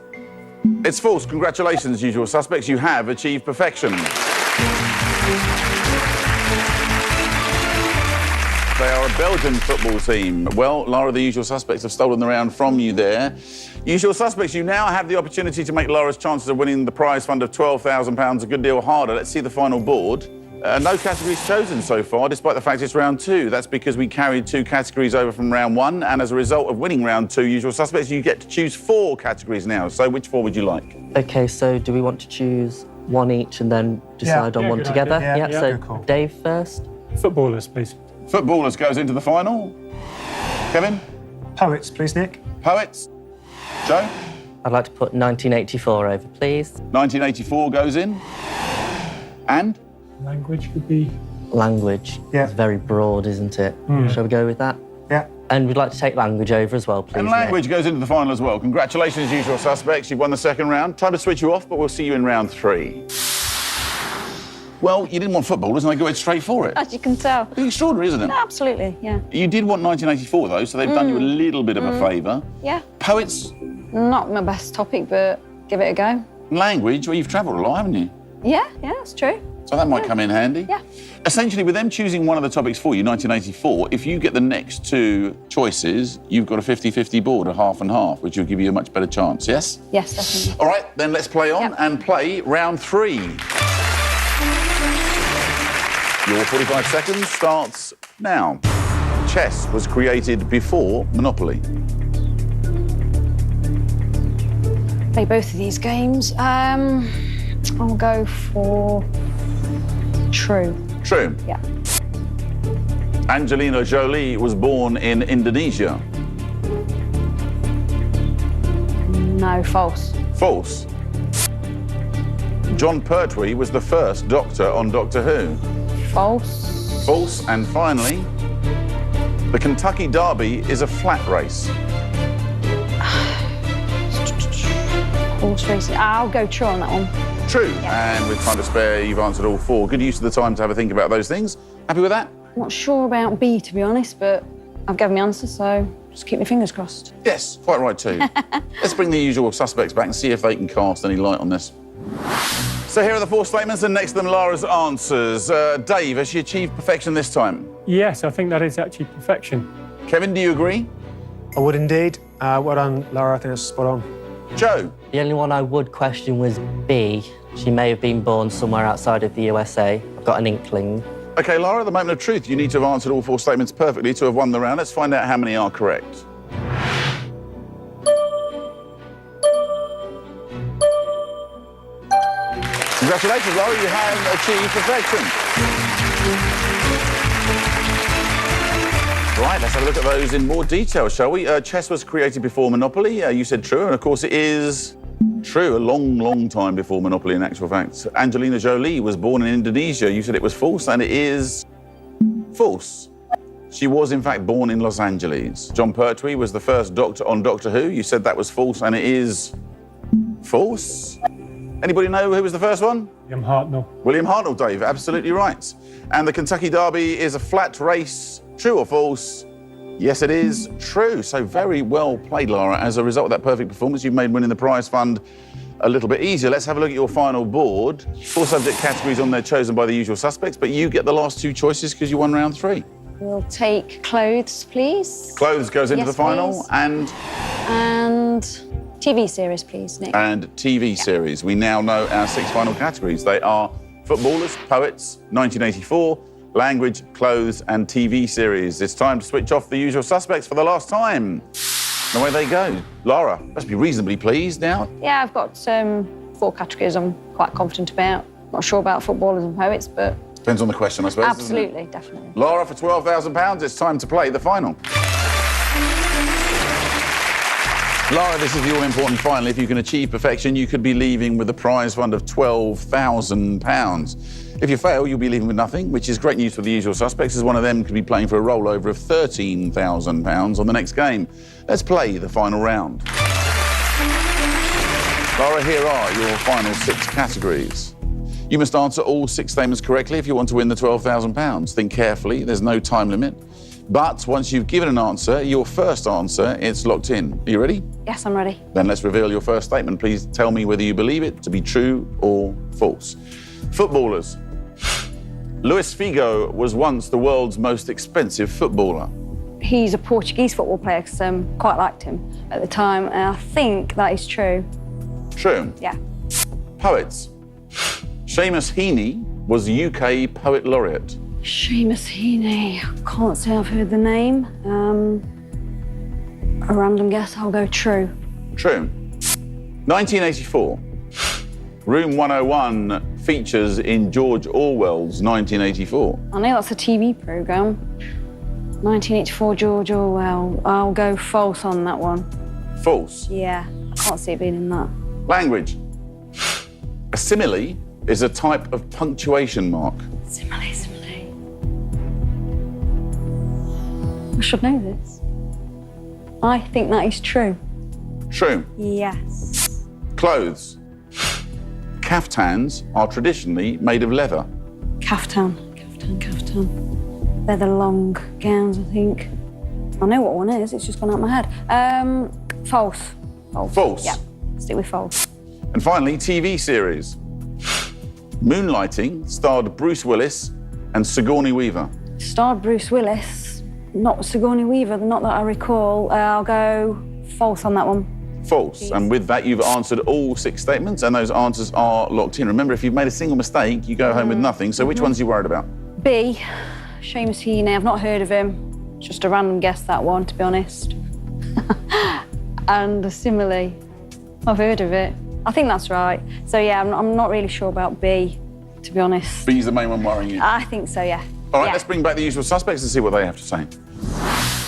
Speaker 1: It's false. Congratulations, usual suspects. You have achieved perfection. They are a Belgian football team. Well, Lara, the usual suspects have stolen the round from you there. Usual suspects, you now have the opportunity to make Lara's chances of winning the prize fund of £12,000 a good deal harder. Let's see the final board. No categories chosen so far, despite the fact it's round 2. That's because we carried 2 categories over from round 1, and as a result of winning round 2, usual suspects, you get to choose 4 categories now. So which 4 would you like?
Speaker 4: Okay, so do we want to choose one each and then decide on
Speaker 7: Yeah,
Speaker 4: one
Speaker 7: good
Speaker 4: together?
Speaker 7: idea.
Speaker 3: Yeah,
Speaker 4: so
Speaker 3: good call.
Speaker 4: Dave first.
Speaker 7: Footballers, please.
Speaker 1: Footballers goes into the final. Kevin?
Speaker 3: Poets, please, Nick.
Speaker 1: Poets? Joe?
Speaker 4: I'd like to put 1984 over, please.
Speaker 1: 1984 goes in. And?
Speaker 7: Language would be...
Speaker 4: Language.
Speaker 3: Yeah.
Speaker 4: It's very broad, isn't it? Shall we go with that?
Speaker 3: Yeah.
Speaker 4: And we'd like to take language over as well, please.
Speaker 1: And
Speaker 4: Nick.
Speaker 1: language goes into the final as well. Congratulations, usual suspects. You've won the second round. Time to switch you off, but we'll see you in round 3. Well, you didn't want footballers, and they go straight for it.
Speaker 6: As you can tell.
Speaker 1: It's extraordinary, isn't it?
Speaker 6: Absolutely, yeah.
Speaker 1: You did want 1984, though, so they've done you a little bit of a favour.
Speaker 6: Yeah.
Speaker 1: Poets,
Speaker 6: Not my best topic, but give it a go.
Speaker 1: language, well, you've travelled a lot, haven't you?
Speaker 6: Yeah, that's true.
Speaker 1: So that might come in handy.
Speaker 6: Yeah.
Speaker 1: Essentially, with them choosing one of the topics for you, 1984, if you get the next 2 choices, you've got a 50-50 board, a half and half, which will give you a much better chance, yes?
Speaker 6: Yes, definitely.
Speaker 1: All right, then let's play on
Speaker 6: Yep.
Speaker 1: and play round 3. Your 45 seconds starts now. Chess was created before Monopoly.
Speaker 6: Play both of these games. I'll go for true.
Speaker 1: True.
Speaker 6: Yeah.
Speaker 1: Angelina Jolie was born in Indonesia.
Speaker 6: No, false.
Speaker 1: False. John Pertwee was the first Doctor on Doctor Who.
Speaker 6: False.
Speaker 1: False. And finally, the Kentucky Derby is a flat race.
Speaker 6: Horse racing. I'll go true on that one.
Speaker 1: True. And with time to spare, you've answered all 4. Good use of the time to have a think about those things. Happy with that?
Speaker 6: Not sure about B, to be honest, but I've given my answer, so just keep my fingers crossed.
Speaker 1: Yes, quite right too. Let's bring the usual suspects back and see if they can cast any light on this. So here are the 4 statements, and next to them, Lara's answers. Dave, has she achieved perfection this time?
Speaker 7: Yes, I think that is actually perfection.
Speaker 1: Kevin, do you agree?
Speaker 3: I would indeed. Well done, Lara. I think that's spot on.
Speaker 1: Joe?
Speaker 4: The only one I would question was B. She may have been born somewhere outside of the USA. I've got an inkling.
Speaker 1: OK, Lara, at the moment of truth, you need to have answered all 4 statements perfectly to have won the round. Let's find out how many are correct. Congratulations, Lara, you have achieved perfection. Right, let's have a look at those in more detail, shall we? Chess was created before Monopoly. You said true, and of course it is true, a long, long time before Monopoly, in actual fact. Angelina Jolie was born in Indonesia. You said it was false, and it is false. She was, in fact, born in Los Angeles. John Pertwee was the first Doctor on Doctor Who. You said that was false, and it is false. Anybody know who was the first one?
Speaker 7: William Hartnell.
Speaker 1: William Hartnell, Dave, absolutely right. And the Kentucky Derby is a flat race, true or false? Yes, it is true. So very well played, Lara. As a result of that perfect performance, you've made winning the prize fund a little bit easier. Let's have a look at your final board. 4 subject categories on there chosen by the usual suspects, but you get the last 2 choices because you won round 3.
Speaker 6: We'll take clothes, please.
Speaker 1: Clothes goes into
Speaker 6: Yes,
Speaker 1: the final,
Speaker 6: please.
Speaker 1: and
Speaker 6: TV series, please, Nick.
Speaker 1: TV series. We now know our 6 final categories. They are footballers, poets, 1984, language, clothes, and TV series. It's time to switch off the usual suspects for the last time. And away they go. Lara, must be reasonably pleased now.
Speaker 6: Yeah, I've got 4 categories I'm quite confident about. Not sure about footballers and poets, but
Speaker 1: Depends on the question, I suppose. doesn't it?
Speaker 6: absolutely, definitely.
Speaker 1: Lara, for £12,000, it's time to play the final. Lara, this is the all-important final. If you can achieve perfection, you could be leaving with a prize fund of £12,000. If you fail, you'll be leaving with nothing, which is great news for the usual suspects, as one of them could be playing for a rollover of £13,000 on the next game. Let's play the final round. Lara, here are your final 6 categories. You must answer all 6 statements correctly if you want to win the £12,000. Think carefully, there's no time limit. But once you've given an answer, your first answer, it's locked in. Are you ready?
Speaker 6: Yes, I'm ready.
Speaker 1: Then let's reveal your first statement. Please tell me whether you believe it to be true or false. Footballers. Luis Figo was once the world's most expensive footballer.
Speaker 6: He's a Portuguese football player because quite liked him at the time, and I think that is true.
Speaker 1: True.
Speaker 6: Yeah.
Speaker 1: Poets. Seamus Heaney was UK Poet Laureate.
Speaker 6: Seamus Heaney. I can't say I've heard the name. A random guess, I'll go true.
Speaker 1: True. 1984. Room 101 features in George Orwell's 1984.
Speaker 6: I know that's a TV programme. 1984 George Orwell. I'll go false on that one.
Speaker 1: False.
Speaker 6: Yeah, I can't see it being in that.
Speaker 1: Language. A simile is a type of punctuation mark.
Speaker 6: Simile. I should know this. I think that is true.
Speaker 1: True.
Speaker 6: Yes.
Speaker 1: Clothes. Caftans are traditionally made of leather.
Speaker 6: Caftan. They're the long gowns, I think. I know what one is, it's just gone out of my head. False.
Speaker 1: False.
Speaker 6: Yeah, stick with false.
Speaker 1: And finally, TV series. Moonlighting starred Bruce Willis and Sigourney Weaver.
Speaker 6: Starred Bruce Willis, not Sigourney Weaver, not that I recall. I'll go false on that one.
Speaker 1: False.
Speaker 6: Please.
Speaker 1: And with that, you've answered all 6 statements, and those answers are locked in. Remember, if you've made a single mistake, you go home with nothing. So which ones are you worried about?
Speaker 6: B, Seamus Heaney, I've not heard of him. Just a random guess, that one, to be honest. And a simile, I've heard of it. I think that's right. So yeah, I'm not really sure about B, to be honest.
Speaker 1: B's the main one worrying you.
Speaker 6: I think so, yeah.
Speaker 1: All right,
Speaker 6: Yeah.
Speaker 1: let's bring back the usual suspects and see what they have to say.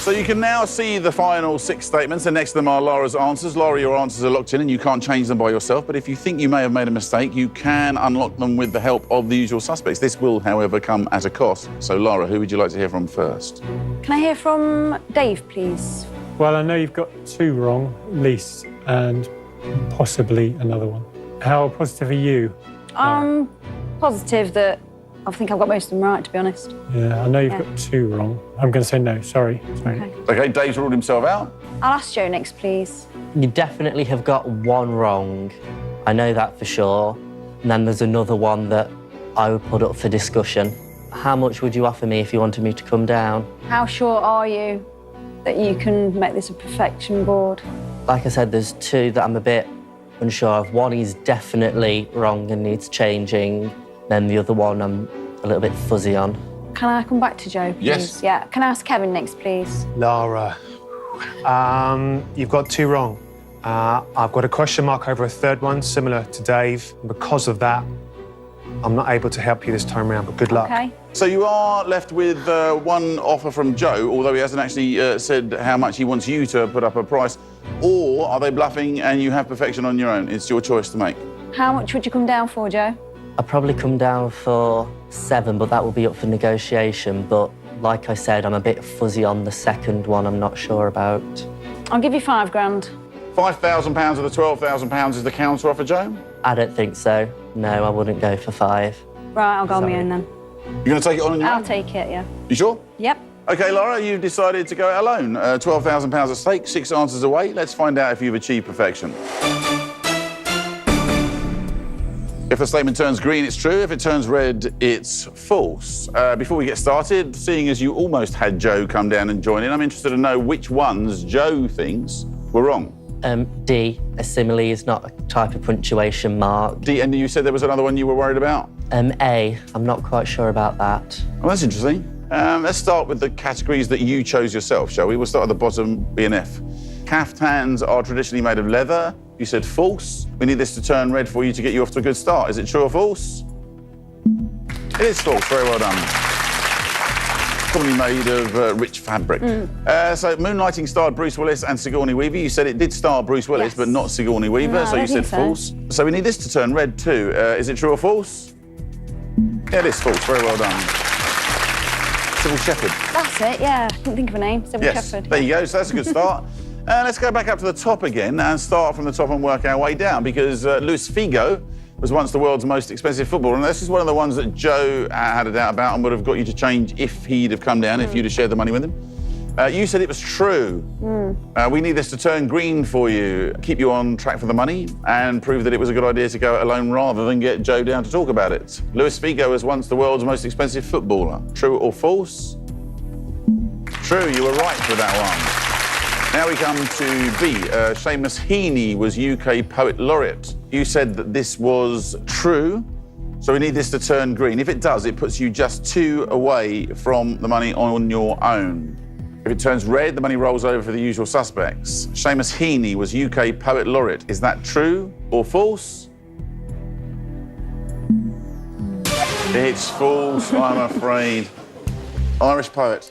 Speaker 1: So you can now see the final 6 statements, and next to them are Lara's answers. Lara, your answers are locked in and you can't change them by yourself, but if you think you may have made a mistake, you can unlock them with the help of the usual suspects. This will, however, come at a cost. So Lara, who would you like to hear from first?
Speaker 6: Can I hear from Dave, please?
Speaker 7: Well, I know you've got 2 wrong, at least, and possibly another one. How positive are you?
Speaker 6: I'm positive that I think I've got most of them right, to be honest.
Speaker 7: Yeah, I know you've
Speaker 6: Yeah.
Speaker 7: got 2 wrong. I'm going to say no, sorry.
Speaker 6: Okay.
Speaker 1: Okay, Dave's ruled himself out.
Speaker 6: I'll ask Joe next, please.
Speaker 4: You definitely have got 1 wrong. I know that for sure. And then there's another one that I would put up for discussion. How much would you offer me if you wanted me to come down?
Speaker 6: How sure are you that you can make this a perfection board?
Speaker 4: Like I said, there's 2 that I'm a bit unsure of. One is definitely wrong and needs changing. Then the other one I'm a little bit fuzzy on.
Speaker 6: Can I come back to Joe, please?
Speaker 1: Yes.
Speaker 6: Yeah. Can I ask Kevin next, please?
Speaker 3: Lara, you've got 2 wrong. I've got a question mark over a 3rd one, similar to Dave. And because of that, I'm not able to help you this time around, but good luck.
Speaker 6: Okay.
Speaker 1: So you are left with 1 offer from Joe, although he hasn't actually said how much he wants you to put up a price. Or are they bluffing and you have perfection on your own? It's your choice to make.
Speaker 6: How much would you come down for, Joe?
Speaker 4: I'd probably come down for 7, but that will be up for negotiation. But like I said, I'm a bit fuzzy on the 2nd one I'm not sure about.
Speaker 6: I'll give you 5 grand.
Speaker 1: £5,000 of the £12,000 is the counter offer, Joe?
Speaker 4: I don't think so. No, I wouldn't go for 5.
Speaker 6: Right, I'll go on my
Speaker 4: Sorry.
Speaker 6: own then.
Speaker 1: You're going to take it on your
Speaker 6: I'll
Speaker 1: own?
Speaker 6: take it, yeah.
Speaker 1: You sure?
Speaker 6: Yep.
Speaker 1: OK, Laura, you've decided to go it alone. £12,000 at stake, 6 answers away. Let's find out if you've achieved perfection. If the statement turns green, it's true. If it turns red, it's false. Before we get started, seeing as you almost had Joe come down and join in, I'm interested to know which ones Joe thinks were wrong.
Speaker 4: D, a simile is not a type of punctuation mark.
Speaker 1: D, and you said there was another one you were worried about?
Speaker 4: A, I'm not quite sure about that.
Speaker 1: Well, that's interesting. Let's start with the categories that you chose yourself, shall we? We'll start at the bottom, B and F. Caftans are traditionally made of leather. You said false. We need this to turn red for you to get you off to a good start. Is it true or false? It is false. Very well done. Commonly made of rich fabric. So Moonlighting starred Bruce Willis and Sigourney Weaver. You said it did star Bruce Willis,
Speaker 6: Yes.
Speaker 1: but not Sigourney Weaver,
Speaker 6: No,
Speaker 1: so
Speaker 6: I
Speaker 1: you
Speaker 6: don't
Speaker 1: said
Speaker 6: think
Speaker 1: false. So we need this to turn red too. Is it true or false? Yeah, it is false. Very well done. Sybil Shepherd.
Speaker 6: That's it, yeah. I couldn't think of a name. Sybil
Speaker 1: Yes,
Speaker 6: Shepherd.
Speaker 1: there you go. So that's a good start. Let's go back up to the top again and start from the top and work our way down, because Luis Figo was once the world's most expensive footballer, and this is one of the ones that Joe had a doubt about and would have got you to change if he'd have come down, if you'd have shared the money with him. You said it was true. We need this to turn green for you, keep you on track for the money, and prove that it was a good idea to go it alone rather than get Joe down to talk about it. Luis Figo was once the world's most expensive footballer. True or false? True, you were right with that one. Now we come to B. Seamus Heaney was UK Poet Laureate. You said that this was true, so we need this to turn green. If it does, it puts you just 2 away from the money on your own. If it turns red, the money rolls over for the usual suspects. Seamus Heaney was UK Poet Laureate. Is that true or false? It's false, I'm afraid. Irish poet.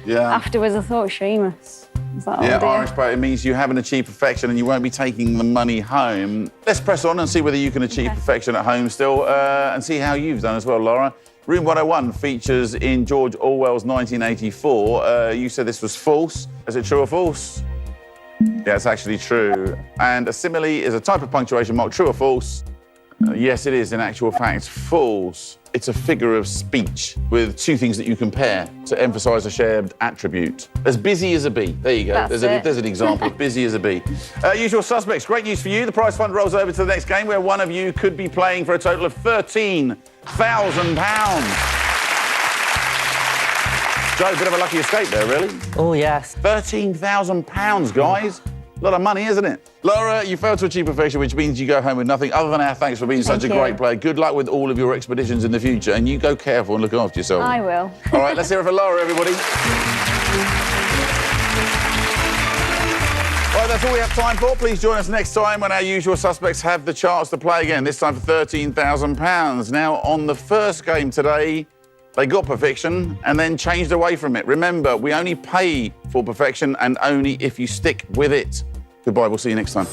Speaker 1: Yeah.
Speaker 6: Afterwards, I thought Seamus. Is that
Speaker 1: Yeah,
Speaker 6: all, dear?
Speaker 1: Irish poet. It means you haven't achieved perfection and you won't be taking the money home. Let's press on and see whether you can achieve perfection at home still, and see how you've done as well, Laura. Room 101 features in George Orwell's 1984. You said this was false. Is it true or false? Yeah, it's actually true. And a simile is a type of punctuation mark. True or false? Yes, it is, in actual fact, false. It's a figure of speech with 2 things that you compare to emphasise a shared attribute. As busy as a bee. There you go.
Speaker 6: That's
Speaker 1: There's
Speaker 6: it.
Speaker 1: an example. Busy as a bee. Usual suspects. Great news for you. The prize fund rolls over to the next game where one of you could be playing for a total of £13,000. Joe, bit of a lucky escape there, really.
Speaker 4: Oh, yes.
Speaker 1: £13,000, guys. A lot of money, isn't it? Laura, you failed to achieve perfection, which means you go home with nothing other than our thanks for being such a
Speaker 6: Thank you.
Speaker 1: great player. Good luck with all of your expeditions in the future, and you go careful and look after yourself.
Speaker 6: I will.
Speaker 1: All right, let's hear it for Laura, everybody. Right, that's all we have time for. Please join us next time when our usual suspects have the chance to play again, this time for £13,000. Now, on the first game today, they got perfection and then changed away from it. Remember, we only pay for perfection and only if you stick with it. Goodbye, we'll see you next time.